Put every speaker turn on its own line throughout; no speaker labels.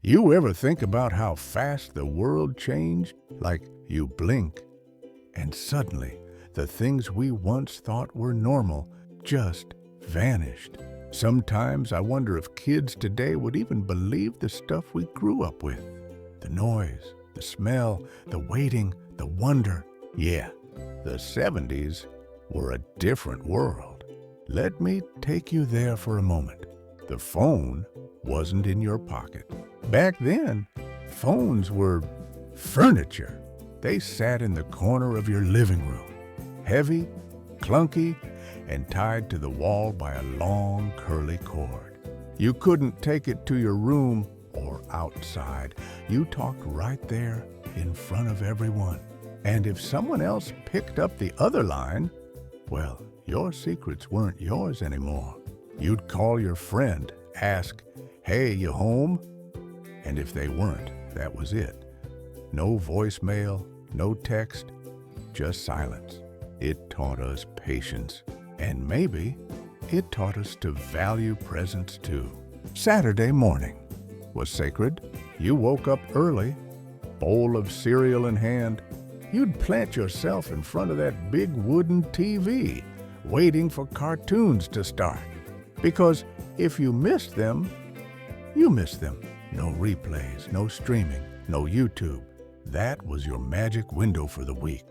You ever think about how fast the world changed? Like you blink, and suddenly the things we once thought were normal just vanished. Sometimes I wonder if kids today would even believe the stuff we grew up with. The noise, the smell, the waiting, the wonder. Yeah, the 70s were a different world. Let me take you there for a moment. The phone wasn't in your pocket. Back then, phones were furniture. They sat in the corner of your living room, heavy, clunky, and tied to the wall by a long, curly cord. You couldn't take it to your room or outside. You talked right there in front of everyone. And if someone else picked up the other line, well, your secrets weren't yours anymore. You'd call your friend, ask, "Hey, you home?" And if they weren't, that was it. No voicemail, no text, just silence. It taught us patience. And maybe it taught us to value presents too. Saturday morning was sacred. You woke up early, bowl of cereal in hand. You'd plant yourself in front of that big wooden TV, waiting for cartoons to start. Because if you missed them, you missed them. No replays, no streaming, no YouTube. That was your magic window for the week.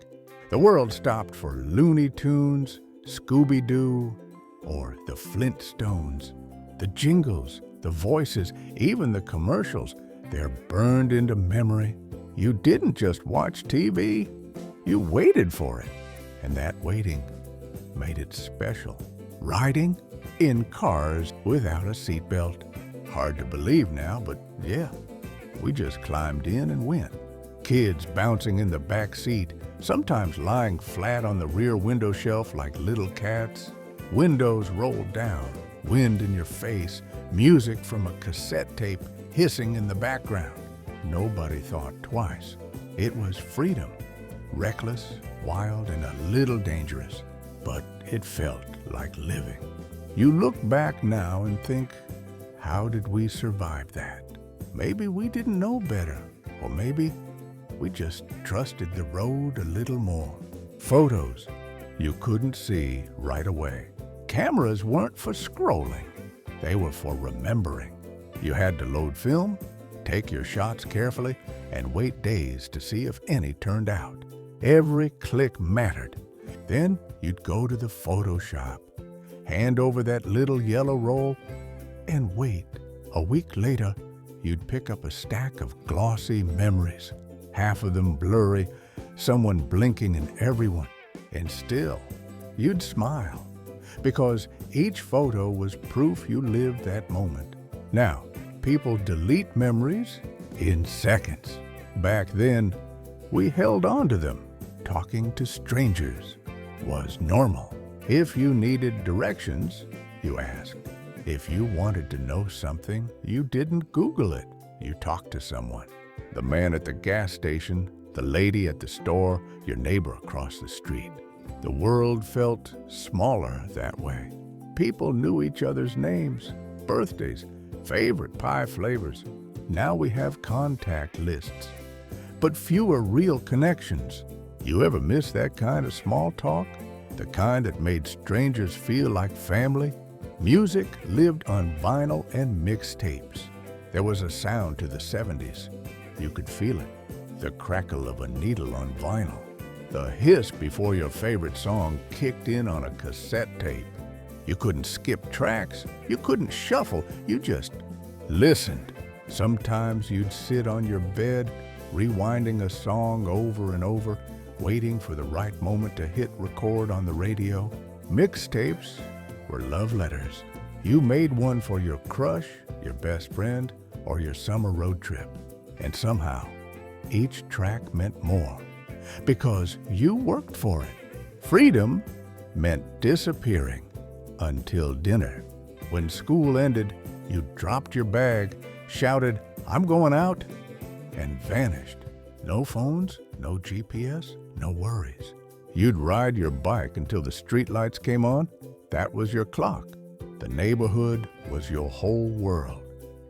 The world stopped for Looney Tunes, Scooby-Doo, or the Flintstones. The jingles, the voices, even the commercials, they're burned into memory. You didn't just watch TV, you waited for it. And that waiting made it special. Riding in cars without a seatbelt. Hard to believe now, but yeah, we just climbed in and went. Kids bouncing in the back seat, sometimes lying flat on the rear window shelf like little cats. Windows rolled down, wind in your face, music from a cassette tape hissing in the background. Nobody thought twice. It was freedom. Reckless, wild, and a little dangerous. But it felt like living. You look back now and think, how did we survive that? Maybe we didn't know better, or maybe we just trusted the road a little more. Photos you couldn't see right away. Cameras weren't for scrolling. They were for remembering. You had to load film, take your shots carefully, and wait days to see if any turned out. Every click mattered. Then you'd go to the photo shop, hand over that little yellow roll, and wait. A week later, you'd pick up a stack of glossy memories, half of them blurry, someone blinking in everyone. And still, you'd smile, because each photo was proof you lived that moment. Now, people delete memories in seconds. Back then, we held on to them. Talking to strangers was normal. If you needed directions, you asked. If you wanted to know something, you didn't Google it. You talked to someone. The man at the gas station, the lady at the store, your neighbor across the street. The world felt smaller that way. People knew each other's names, birthdays, favorite pie flavors. Now we have contact lists, but fewer real connections. You ever miss that kind of small talk? The kind that made strangers feel like family? Music lived on vinyl and mixtapes. There was a sound to the 70s. You could feel it. The crackle of a needle on vinyl. The hiss before your favorite song kicked in on a cassette tape. You couldn't skip tracks. You couldn't shuffle. You just listened. Sometimes you'd sit on your bed, rewinding a song over and over, waiting for the right moment to hit record on the radio. Mixtapes were love letters. You made one for your crush, your best friend, or your summer road trip. And somehow, each track meant more, because you worked for it. Freedom meant disappearing until dinner. When school ended, you dropped your bag, shouted, "I'm going out," and vanished. No phones, no GPS, no worries. You'd ride your bike until the streetlights came on. That was your clock. The neighborhood was your whole world.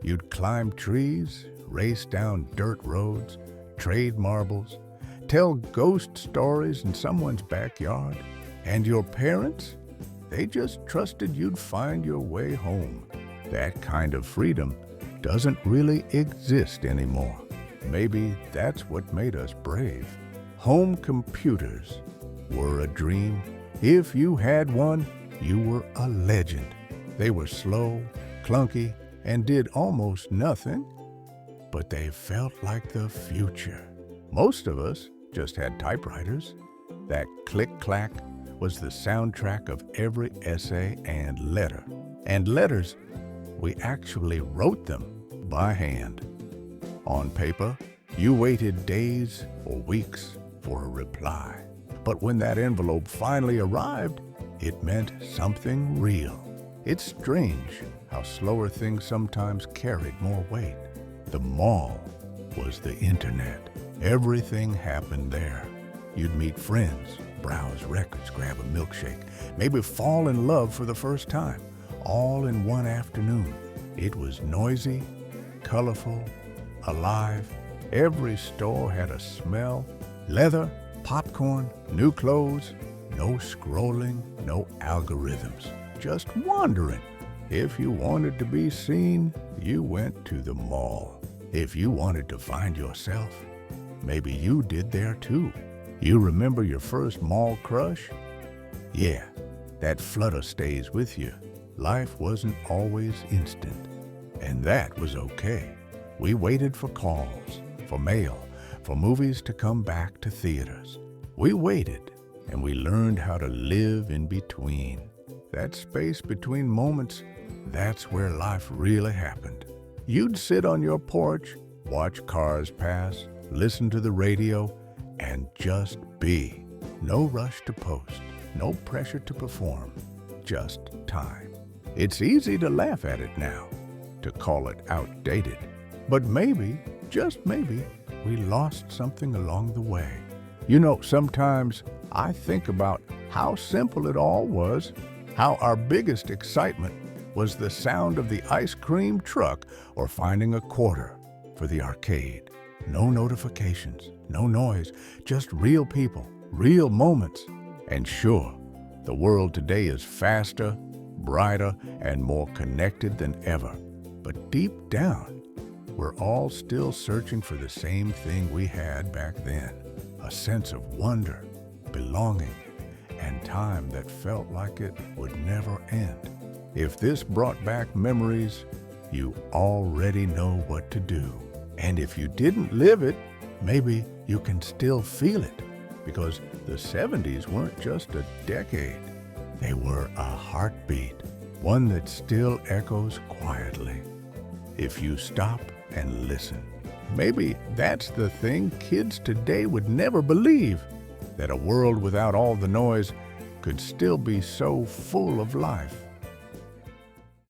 You'd climb trees, race down dirt roads, trade marbles, tell ghost stories in someone's backyard. And your parents? They just trusted you'd find your way home. That kind of freedom doesn't really exist anymore. Maybe that's what made us brave. Home computers were a dream. If you had one, you were a legend. They were slow, clunky, and did almost nothing, but they felt like the future. Most of us just had typewriters. That click-clack was the soundtrack of every essay and letter. And letters, we actually wrote them by hand. On paper, you waited days or weeks for a reply. But when that envelope finally arrived, it meant something real. It's strange how slower things sometimes carried more weight. The mall was the internet. Everything happened there. You'd meet friends, browse records, grab a milkshake, maybe fall in love for the first time, all in one afternoon. It was noisy, colorful, alive. Every store had a smell, leather, popcorn, new clothes, no scrolling, no algorithms, just wandering. If you wanted to be seen, you went to the mall. If you wanted to find yourself, maybe you did there too. You remember your first mall crush? Yeah, that flutter stays with you. Life wasn't always instant, and that was okay. We waited for calls, for mail, for movies to come back to theaters. We waited, and we learned how to live in between. That space between moments, that's where life really happened. You'd sit on your porch, watch cars pass, listen to the radio, and just be. No rush to post, no pressure to perform, just time. It's easy to laugh at it now, to call it outdated. But maybe, just maybe, we lost something along the way. You know, sometimes I think about how simple it all was, how our biggest excitement was the sound of the ice cream truck or finding a quarter for the arcade. No notifications, no noise, just real people, real moments. And sure, the world today is faster, brighter, and more connected than ever. But deep down, we're all still searching for the same thing we had back then. A sense of wonder, belonging, and time that felt like it would never end. If this brought back memories, you already know what to do. And if you didn't live it, maybe you can still feel it, because the 70s weren't just a decade. They were a heartbeat, one that still echoes quietly. If you stop and listen, maybe that's the thing kids today would never believe, that a world without all the noise could still be so full of life.